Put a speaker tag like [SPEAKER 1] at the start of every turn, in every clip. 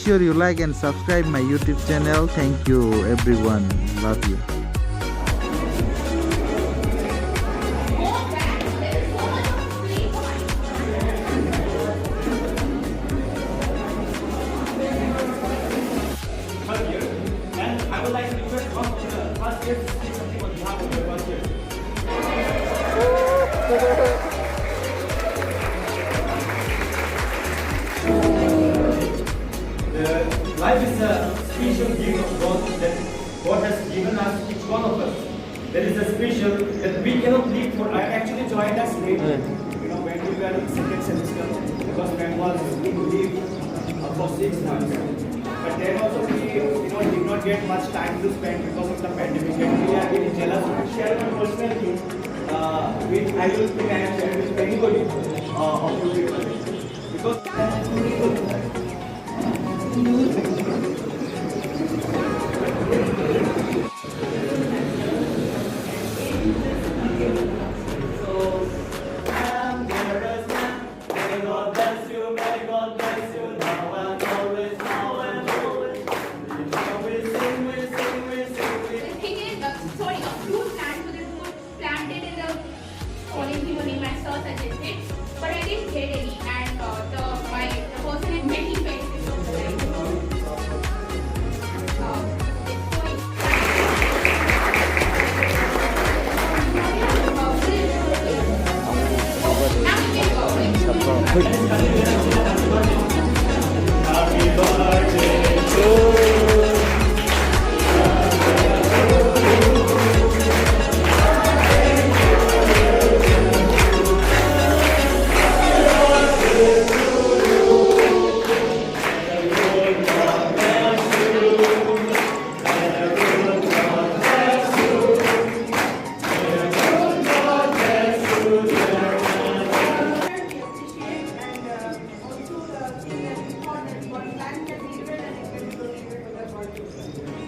[SPEAKER 1] sure you like and subscribe my YouTube channel. Thank you everyone. Love you.
[SPEAKER 2] And I would like to request first year to speak something on behalf of the first year. Life is a special gift of God that God has given us, each one of us. There is a special that we cannot live for. I actually joined us late, when we were in second semester, because ma'am was in leave for 6 months. But then also we, did not get much time to spend because of the pandemic. And we are very jealous. I share my personal thing, which I don't think I have shared with anybody of you people. Because
[SPEAKER 3] but I didn't get any, and the person is making faces over there.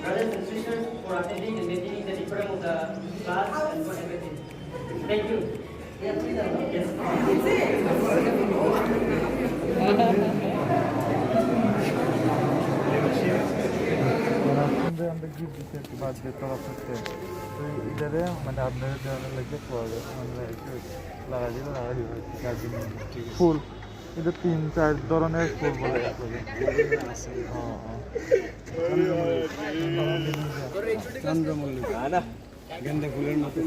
[SPEAKER 2] Brothers and sisters, for attending and maintaining the decorum of the class and for everything. Thank you.
[SPEAKER 1] আমরা gift দিতে একটু বাদ দিয়ে তরফ থেকে তো এটারে মানে আপনাদের দেওয়ার লাগে পড়ে মানে লাগা দিব ফুল এটা 3-4 ধরনের ফুল বলে চন্দ্রমল্লিকা না গেন্দা ফুলের মতো